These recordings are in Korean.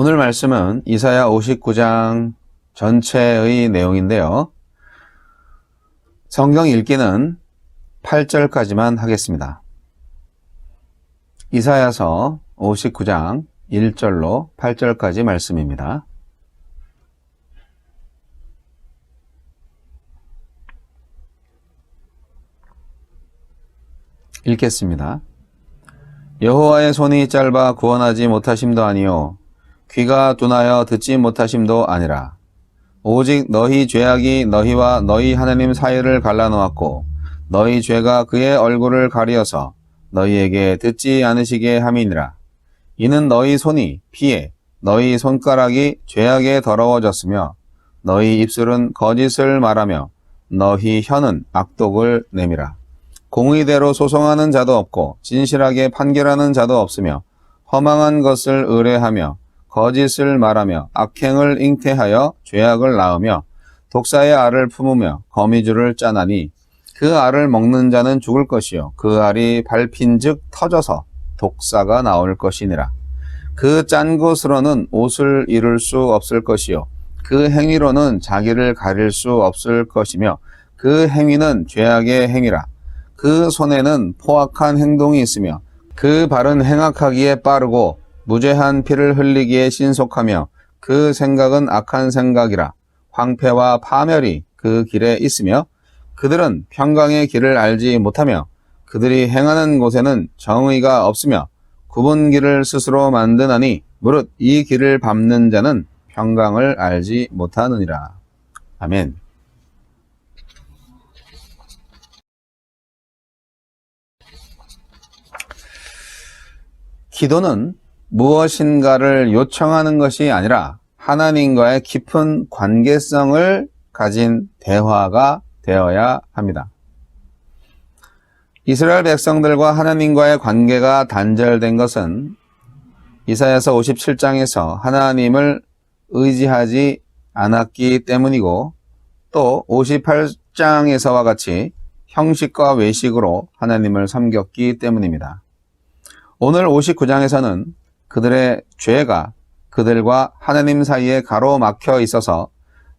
오늘 말씀은 이사야 59장 전체의 내용인데요. 성경 읽기는 8절까지만 하겠습니다. 이사야서 59장 1절로 8절까지 말씀입니다. 읽겠습니다. 여호와의 손이 짧아 구원하지 못하심도 아니요 귀가 둔하여 듣지 못하심도 아니라 오직 너희 죄악이 너희와 너희 하나님 사이를 갈라놓았고 너희 죄가 그의 얼굴을 가리어서 너희에게 듣지 않으시게 함이니라. 이는 너희 손이 피해 너희 손가락이 죄악에 더러워졌으며 너희 입술은 거짓을 말하며 너희 혀는 악독을 내밀어. 공의대로 소송하는 자도 없고 진실하게 판결하는 자도 없으며 허망한 것을 의뢰하며 거짓을 말하며 악행을 잉태하여 죄악을 낳으며 독사의 알을 품으며 거미줄을 짜나니 그 알을 먹는 자는 죽을 것이요 그 알이 밟힌즉 터져서 독사가 나올 것이니라. 그 짠 것으로는 옷을 이룰 수 없을 것이요 그 행위로는 자기를 가릴 수 없을 것이며 그 행위는 죄악의 행위라. 그 손에는 포악한 행동이 있으며 그 발은 행악하기에 빠르고 무죄한 피를 흘리기에 신속하며 그 생각은 악한 생각이라. 황폐와 파멸이 그 길에 있으며 그들은 평강의 길을 알지 못하며 그들이 행하는 곳에는 정의가 없으며 굽은 길을 스스로 만드나니 무릇 이 길을 밟는 자는 평강을 알지 못하느니라. 아멘. 기도는 무엇인가를 요청하는 것이 아니라 하나님과의 깊은 관계성을 가진 대화가 되어야 합니다. 이스라엘 백성들과 하나님과의 관계가 단절된 것은 이사야서 57장에서 하나님을 의지하지 않았기 때문이고 또 58장에서와 같이 형식과 외식으로 하나님을 섬겼기 때문입니다. 오늘 59장에서는 그들의 죄가 그들과 하나님 사이에 가로막혀 있어서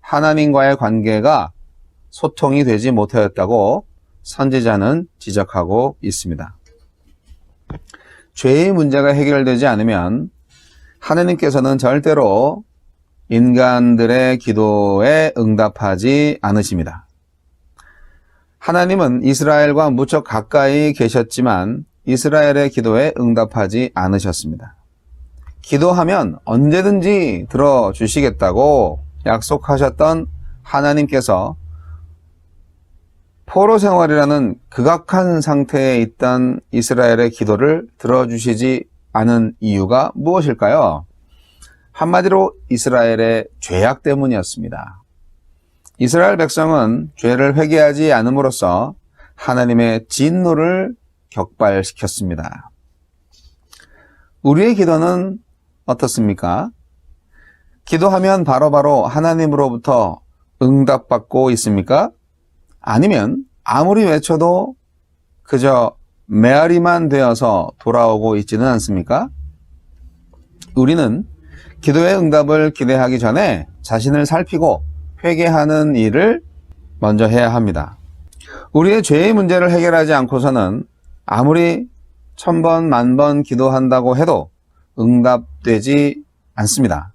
하나님과의 관계가 소통이 되지 못하였다고 선지자는 지적하고 있습니다. 죄의 문제가 해결되지 않으면 하나님께서는 절대로 인간들의 기도에 응답하지 않으십니다. 하나님은 이스라엘과 무척 가까이 계셨지만 이스라엘의 기도에 응답하지 않으셨습니다. 기도하면 언제든지 들어주시겠다고 약속하셨던 하나님께서 포로 생활이라는 극악한 상태에 있던 이스라엘의 기도를 들어주시지 않은 이유가 무엇일까요? 한마디로 이스라엘의 죄악 때문이었습니다. 이스라엘 백성은 죄를 회개하지 않음으로써 하나님의 진노를 격발시켰습니다. 우리의 기도는 어떻습니까? 기도하면 바로바로 하나님으로부터 응답받고 있습니까? 아니면 아무리 외쳐도 그저 메아리만 되어서 돌아오고 있지는 않습니까? 우리는 기도의 응답을 기대하기 전에 자신을 살피고 회개하는 일을 먼저 해야 합니다. 우리의 죄의 문제를 해결하지 않고서는 아무리 1000번, 10,000번 기도한다고 해도 응답되지 않습니다.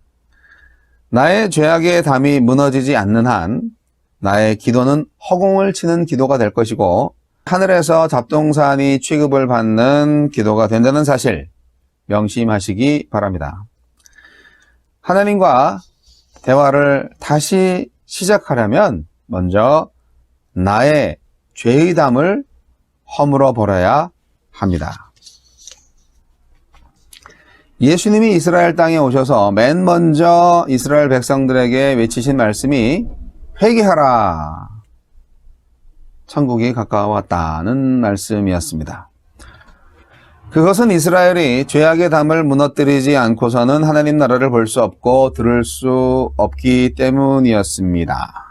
나의 죄악의 담이 무너지지 않는 한 나의 기도는 허공을 치는 기도가 될 것이고 하늘에서 잡동사니 취급을 받는 기도가 된다는 사실 명심하시기 바랍니다. 하나님과 대화를 다시 시작하려면 먼저 나의 죄의 담을 허물어 버려야 합니다. 예수님이 이스라엘 땅에 오셔서 맨 먼저 이스라엘 백성들에게 외치신 말씀이 회개하라. 천국이 가까웠다는 말씀이었습니다. 그것은 이스라엘이 죄악의 담을 무너뜨리지 않고서는 하나님 나라를 볼 수 없고 들을 수 없기 때문이었습니다.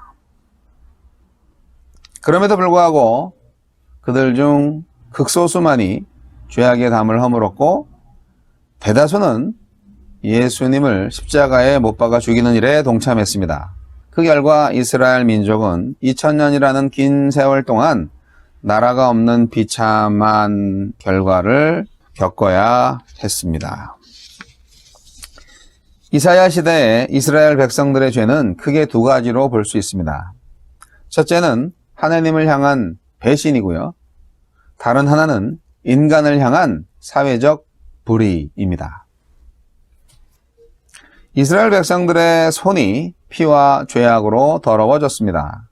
그럼에도 불구하고 그들 중 극소수만이 죄악의 담을 허물었고 대다수는 예수님을 십자가에 못 박아 죽이는 일에 동참했습니다. 그 결과 이스라엘 민족은 2000년이라는 긴 세월 동안 나라가 없는 비참한 결과를 겪어야 했습니다. 이사야 시대에 이스라엘 백성들의 죄는 크게 두 가지로 볼 수 있습니다. 첫째는 하나님을 향한 배신이고요. 다른 하나는 인간을 향한 사회적 불의입니다. 이스라엘 백성들의 손이 피와 죄악으로 더러워졌습니다.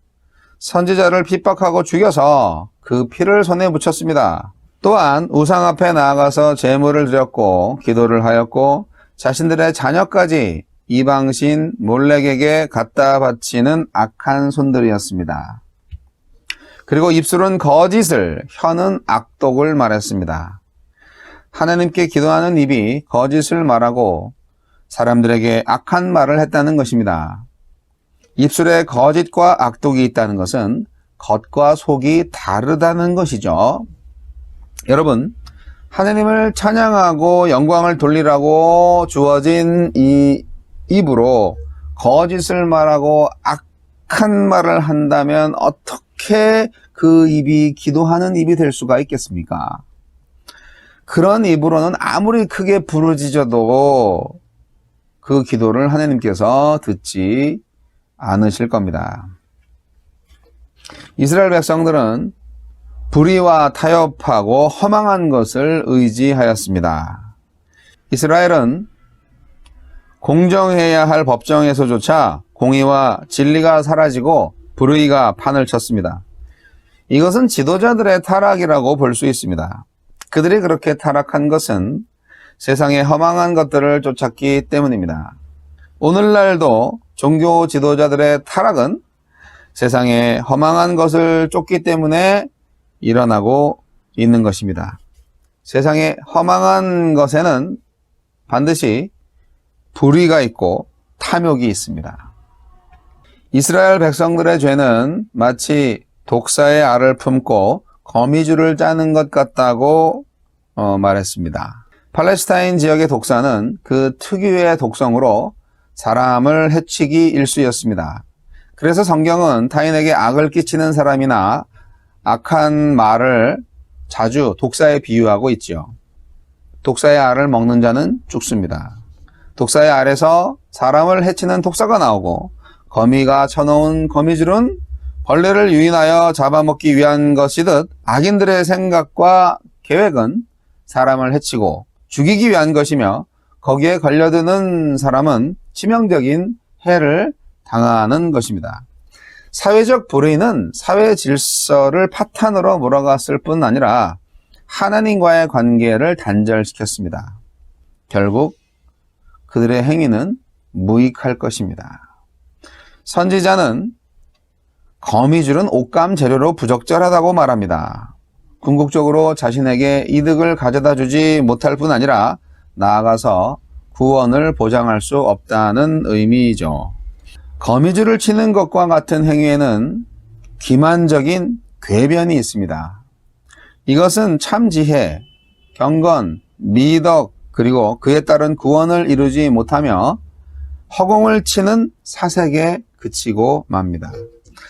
선지자를 핍박하고 죽여서 그 피를 손에 묻혔습니다. 또한 우상 앞에 나아가서 제물을 드렸고 기도를 하였고 자신들의 자녀까지 이방신 몰렉에게 갖다 바치는 악한 손들이었습니다. 그리고 입술은 거짓을, 혀는 악독을 말했습니다. 하나님께 기도하는 입이 거짓을 말하고 사람들에게 악한 말을 했다는 것입니다. 입술에 거짓과 악독이 있다는 것은 겉과 속이 다르다는 것이죠. 여러분, 하나님을 찬양하고 영광을 돌리라고 주어진 이 입으로 거짓을 말하고 악한 말을 한다면 어떻게 그 입이 기도하는 입이 될 수가 있겠습니까? 그런 입으로는 아무리 크게 부르짖어도 그 기도를 하나님께서 듣지 않으실 겁니다. 이스라엘 백성들은 불의와 타협하고 허망한 것을 의지하였습니다. 이스라엘은 공정해야 할 법정에서조차 공의와 진리가 사라지고 불의가 판을 쳤습니다. 이것은 지도자들의 타락이라고 볼 수 있습니다. 그들이 그렇게 타락한 것은 세상의 허망한 것들을 쫓았기 때문입니다. 오늘날도 종교 지도자들의 타락은 세상의 허망한 것을 쫓기 때문에 일어나고 있는 것입니다. 세상의 허망한 것에는 반드시 불의가 있고 탐욕이 있습니다. 이스라엘 백성들의 죄는 마치 독사의 알을 품고 거미줄을 짜는 것 같다고 말했습니다. 팔레스타인 지역의 독사는 그 특유의 독성으로 사람을 해치기 일쑤였습니다. 그래서 성경은 타인에게 악을 끼치는 사람이나 악한 말을 자주 독사에 비유하고 있지요. 독사의 알을 먹는 자는 죽습니다. 독사의 알에서 사람을 해치는 독사가 나오고 거미가 쳐놓은 거미줄은 벌레를 유인하여 잡아먹기 위한 것이듯 악인들의 생각과 계획은 사람을 해치고 죽이기 위한 것이며 거기에 걸려드는 사람은 치명적인 해를 당하는 것입니다. 사회적 불의는 사회 질서를 파탄으로 몰아갔을 뿐 아니라 하나님과의 관계를 단절시켰습니다. 결국 그들의 행위는 무익할 것입니다. 선지자는 거미줄은 옷감 재료로 부적절하다고 말합니다. 궁극적으로 자신에게 이득을 가져다 주지 못할 뿐 아니라 나아가서 구원을 보장할 수 없다는 의미이죠. 거미줄을 치는 것과 같은 행위에는 기만적인 궤변이 있습니다. 이것은 참지혜, 경건, 미덕 그리고 그에 따른 구원을 이루지 못하며 허공을 치는 사색에 그치고 맙니다.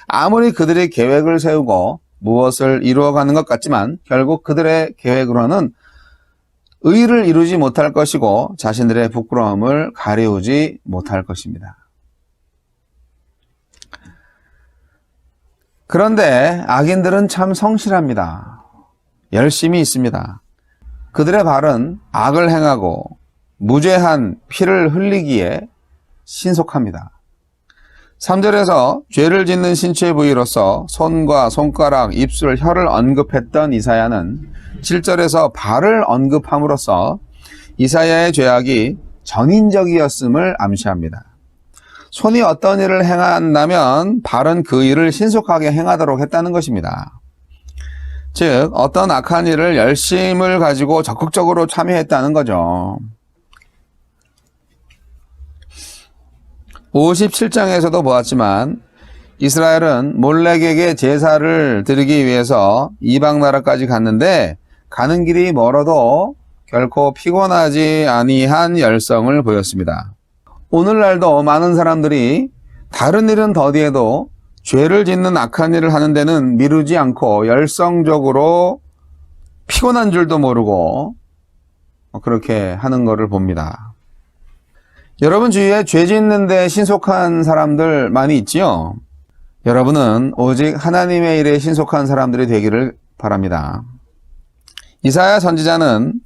아무리 그들이 계획을 세우고 무엇을 이루어가는 것 같지만 결국 그들의 계획으로는 의를 이루지 못할 것이고 자신들의 부끄러움을 가리우지 못할 것입니다. 그런데 악인들은 참 성실합니다. 열심히 있습니다. 그들의 발은 악을 행하고 무죄한 피를 흘리기에 신속합니다. 3절에서 죄를 짓는 신체 부위로서 손과 손가락, 입술, 혀를 언급했던 이사야는 7절에서 발을 언급함으로써 이사야의 죄악이 전인적이었음을 암시합니다. 손이 어떤 일을 행한다면 발은 그 일을 신속하게 행하도록 했다는 것입니다. 즉 어떤 악한 일을 열심을 가지고 적극적으로 참여했다는 거죠. 57장에서도 보았지만 이스라엘은 몰렉에게 제사를 드리기 위해서 이방 나라까지 갔는데 가는 길이 멀어도 결코 피곤하지 아니한 열성을 보였습니다. 오늘날도 많은 사람들이 다른 일은 더디해도 죄를 짓는 악한 일을 하는 데는 미루지 않고 열성적으로 피곤한 줄도 모르고 그렇게 하는 것을 봅니다. 여러분 주위에 죄 짓는 데 신속한 사람들 많이 있지요? 여러분은 오직 하나님의 일에 신속한 사람들이 되기를 바랍니다. 이사야 선지자는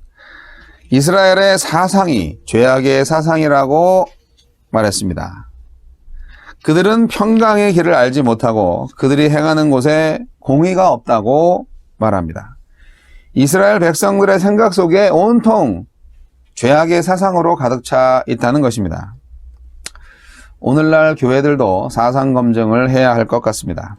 이스라엘의 사상이 죄악의 사상이라고 말했습니다. 그들은 평강의 길을 알지 못하고 그들이 행하는 곳에 공의가 없다고 말합니다. 이스라엘 백성들의 생각 속에 온통 죄악의 사상으로 가득 차 있다는 것입니다. 오늘날 교회들도 사상 검증을 해야 할 것 같습니다.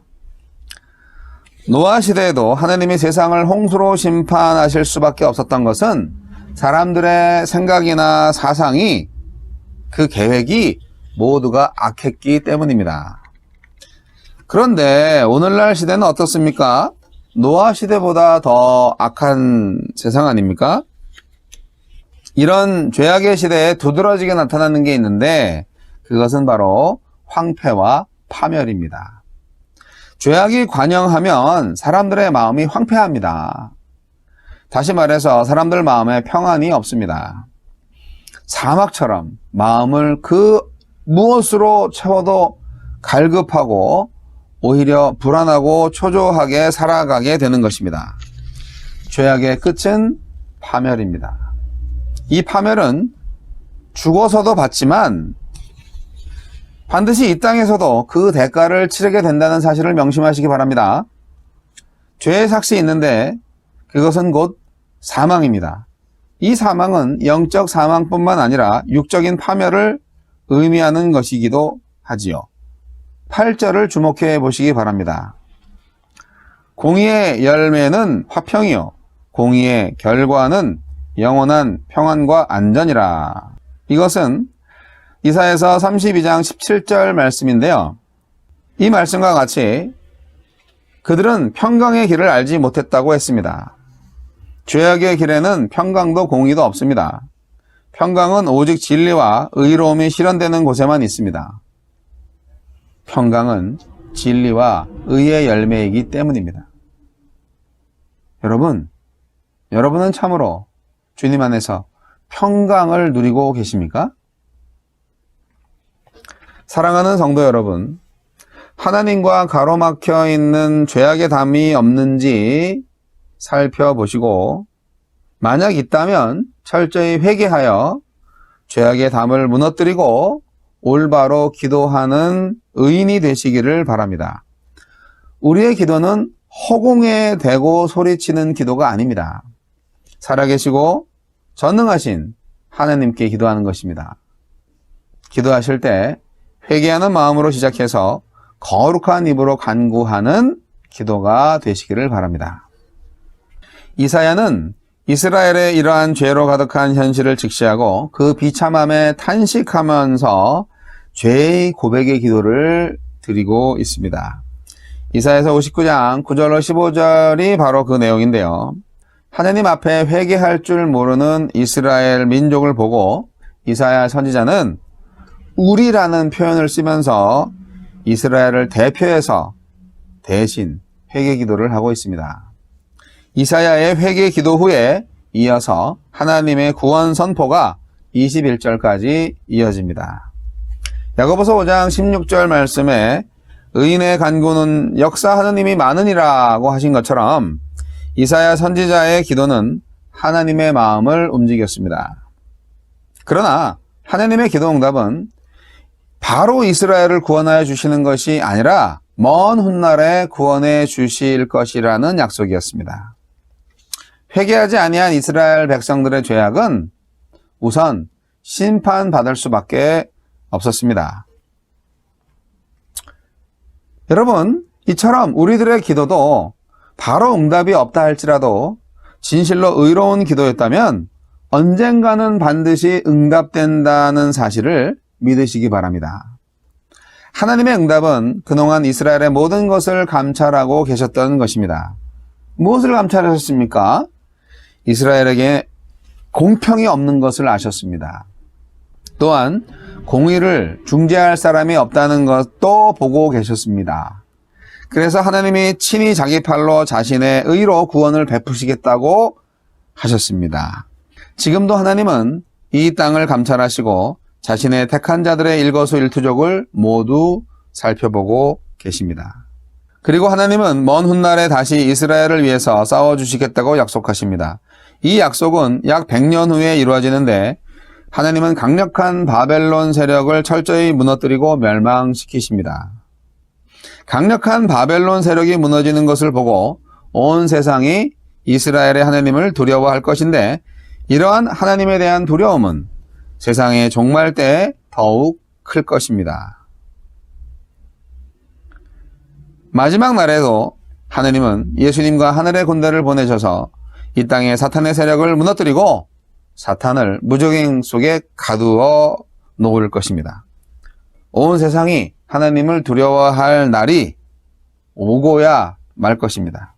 노아 시대에도 하나님이 세상을 홍수로 심판하실 수밖에 없었던 것은 사람들의 생각이나 사상이, 그 계획이 모두가 악했기 때문입니다. 그런데 오늘날 시대는 어떻습니까? 노아 시대보다 더 악한 세상 아닙니까? 이런 죄악의 시대에 두드러지게 나타나는 게 있는데 그것은 바로 황폐와 파멸입니다. 죄악이 관영하면 사람들의 마음이 황폐합니다. 다시 말해서 사람들 마음에 평안이 없습니다. 사막처럼 마음을 그 무엇으로 채워도 갈급하고 오히려 불안하고 초조하게 살아가게 되는 것입니다. 죄악의 끝은 파멸입니다. 이 파멸은 죽어서도 받지만 반드시 이 땅에서도 그 대가를 치르게 된다는 사실을 명심하시기 바랍니다. 죄의 삭시 있는데 그것은 곧 사망입니다. 이 사망은 영적 사망뿐만 아니라 육적인 파멸을 의미하는 것이기도 하지요. 8절을 주목해 보시기 바랍니다. 공의의 열매는 화평이요 공의의 결과는 영원한 평안과 안전이라. 이것은 이사야서 32장 17절 말씀인데요. 이 말씀과 같이 그들은 평강의 길을 알지 못했다고 했습니다. 죄악의 길에는 평강도 공의도 없습니다. 평강은 오직 진리와 의로움이 실현되는 곳에만 있습니다. 평강은 진리와 의의 열매이기 때문입니다. 여러분은 참으로 주님 안에서 평강을 누리고 계십니까? 사랑하는 성도 여러분, 하나님과 가로막혀 있는 죄악의 담이 없는지 살펴보시고 만약 있다면 철저히 회개하여 죄악의 담을 무너뜨리고 올바로 기도하는 의인이 되시기를 바랍니다. 우리의 기도는 허공에 대고 소리치는 기도가 아닙니다. 살아계시고 전능하신 하나님께 기도하는 것입니다. 기도하실 때 회개하는 마음으로 시작해서 거룩한 입으로 간구하는 기도가 되시기를 바랍니다. 이사야는 이스라엘의 이러한 죄로 가득한 현실을 직시하고 그 비참함에 탄식하면서 죄의 고백의 기도를 드리고 있습니다. 이사야서 59장 9절로 15절이 바로 그 내용인데요. 하나님 앞에 회개할 줄 모르는 이스라엘 민족을 보고 이사야 선지자는 우리라는 표현을 쓰면서 이스라엘을 대표해서 대신 회개 기도를 하고 있습니다. 이사야의 회개 기도 후에 이어서 하나님의 구원 선포가 21절까지 이어집니다. 야고보서 5장 16절 말씀에 의인의 간구는 역사하는 힘이 많으니라고 하신 것처럼 이사야 선지자의 기도는 하나님의 마음을 움직였습니다. 그러나 하나님의 기도 응답은 바로 이스라엘을 구원하여 주시는 것이 아니라 먼 훗날에 구원해 주실 것이라는 약속이었습니다. 회개하지 아니한 이스라엘 백성들의 죄악은 우선 심판받을 수밖에 없었습니다. 여러분, 이처럼 우리들의 기도도 바로 응답이 없다 할지라도 진실로 의로운 기도였다면 언젠가는 반드시 응답된다는 사실을 믿으시기 바랍니다. 하나님의 응답은 그동안 이스라엘의 모든 것을 감찰하고 계셨던 것입니다. 무엇을 감찰하셨습니까? 이스라엘에게 공평이 없는 것을 아셨습니다. 또한 공의를 중재할 사람이 없다는 것도 보고 계셨습니다. 그래서 하나님이 친히 자기 팔로 자신의 의로 구원을 베푸시겠다고 하셨습니다. 지금도 하나님은 이 땅을 감찰하시고 자신의 택한 자들의 일거수일투족을 모두 살펴보고 계십니다. 그리고 하나님은 먼 훗날에 다시 이스라엘을 위해서 싸워주시겠다고 약속하십니다. 이 약속은 약 100년 후에 이루어지는데 하나님은 강력한 바벨론 세력을 철저히 무너뜨리고 멸망시키십니다. 강력한 바벨론 세력이 무너지는 것을 보고 온 세상이 이스라엘의 하나님을 두려워할 것인데 이러한 하나님에 대한 두려움은 세상의 종말 때에 더욱 클 것입니다. 마지막 날에도 하나님은 예수님과 하늘의 군대를 보내셔서 이 땅에 사탄의 세력을 무너뜨리고 사탄을 무적행 속에 가두어 놓을 것입니다. 온 세상이 하나님을 두려워할 날이 오고야 말 것입니다.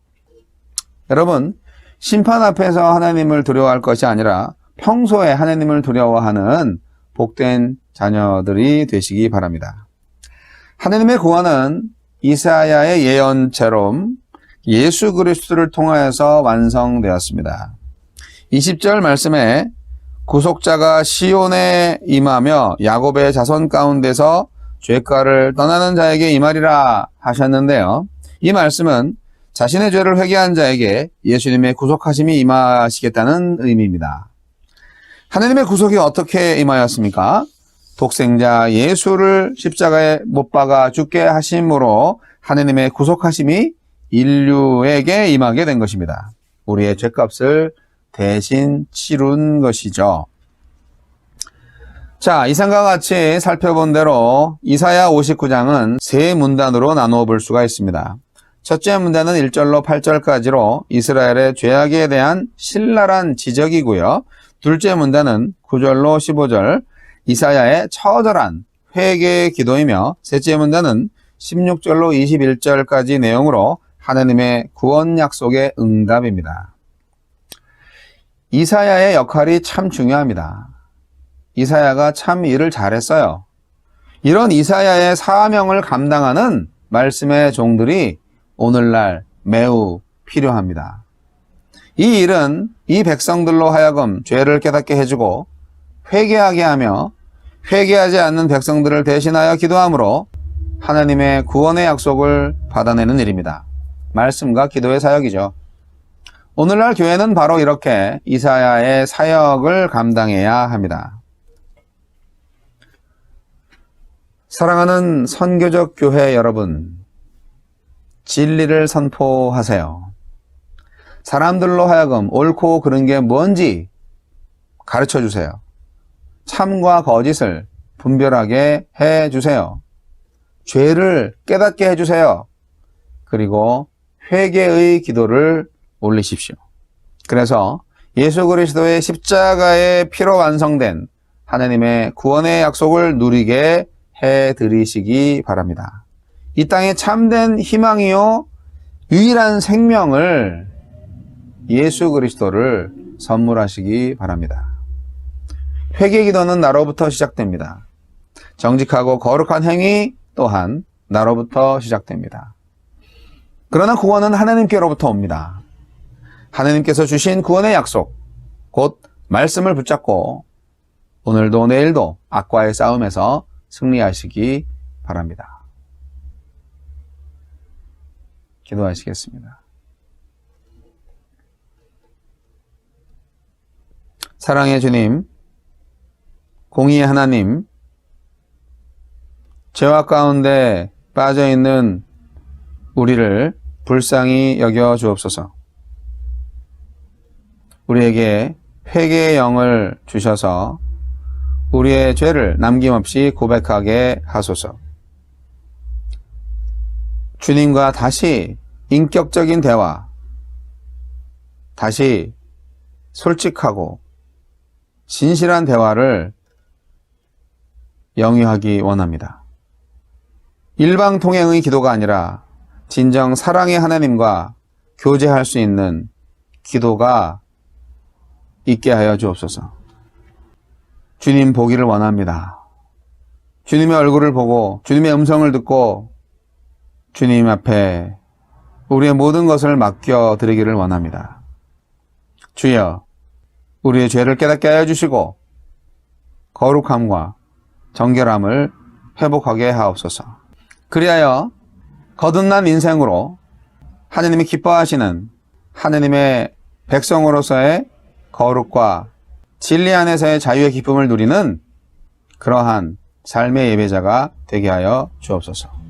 여러분, 심판 앞에서 하나님을 두려워할 것이 아니라 평소에 하나님을 두려워하는 복된 자녀들이 되시기 바랍니다. 하나님의 구원은 이사야의 예언처럼 예수 그리스도를 통하여서 완성되었습니다. 20절 말씀에 구속자가 시온에 임하며 야곱의 자손 가운데서 죄가를 떠나는 자에게 임하리라 하셨는데요. 이 말씀은 자신의 죄를 회개한 자에게 예수님의 구속하심이 임하시겠다는 의미입니다. 하나님의 구속이 어떻게 임하였습니까? 독생자 예수를 십자가에 못 박아 죽게 하심으로 하나님의 구속하심이 인류에게 임하게 된 것입니다. 우리의 죄값을 대신 치룬 것이죠. 자, 이상과 같이 살펴본 대로 이사야 59장은 세 문단으로 나누어 볼 수가 있습니다. 첫째 문단은 1절로 8절까지로 이스라엘의 죄악에 대한 신랄한 지적이고요. 둘째 문단은 9절로 15절 이사야의 처절한 회개의 기도이며 셋째 문단은 16절로 21절까지 내용으로 하나님의 구원 약속의 응답입니다. 이사야의 역할이 참 중요합니다. 이사야가 참 일을 잘했어요. 이런 이사야의 사명을 감당하는 말씀의 종들이 오늘날 매우 필요합니다. 이 일은 이 백성들로 하여금 죄를 깨닫게 해주고 회개하게 하며 회개하지 않는 백성들을 대신하여 기도함으로 하나님의 구원의 약속을 받아내는 일입니다. 말씀과 기도의 사역이죠. 오늘날 교회는 바로 이렇게 이사야의 사역을 감당해야 합니다. 사랑하는 선교적 교회 여러분, 진리를 선포하세요. 사람들로 하여금 옳고 그른 게 뭔지 가르쳐 주세요. 참과 거짓을 분별하게 해 주세요. 죄를 깨닫게 해 주세요. 그리고 회개의 기도를 올리십시오. 그래서 예수 그리스도의 십자가의 피로 완성된 하나님의 구원의 약속을 누리게 해 드리시기 바랍니다. 이 땅에 참된 희망이요 유일한 생명을 예수 그리스도를 선물하시기 바랍니다. 회개 기도는 나로부터 시작됩니다. 정직하고 거룩한 행위 또한 나로부터 시작됩니다. 그러나 구원은 하나님께로부터 옵니다. 하나님께서 주신 구원의 약속, 곧 말씀을 붙잡고 오늘도 내일도 악과의 싸움에서 승리하시기 바랍니다. 기도하시겠습니다. 사랑의 주님, 공의의 하나님, 죄악 가운데 빠져있는 우리를 불쌍히 여겨 주옵소서. 우리에게 회개의 영을 주셔서 우리의 죄를 남김없이 고백하게 하소서. 주님과 다시 인격적인 대화, 다시 솔직하고 진실한 대화를 영위하기 원합니다. 일방통행의 기도가 아니라 진정 사랑의 하나님과 교제할 수 있는 기도가 있게 하여 주옵소서. 주님 보기를 원합니다. 주님의 얼굴을 보고 주님의 음성을 듣고 주님 앞에 우리의 모든 것을 맡겨드리기를 원합니다. 주여, 우리의 죄를 깨닫게 하여 주시고 거룩함과 정결함을 회복하게 하옵소서. 그리하여 거듭난 인생으로 하느님이 기뻐하시는 하느님의 백성으로서의 거룩과 진리 안에서의 자유의 기쁨을 누리는 그러한 삶의 예배자가 되게 하여 주옵소서.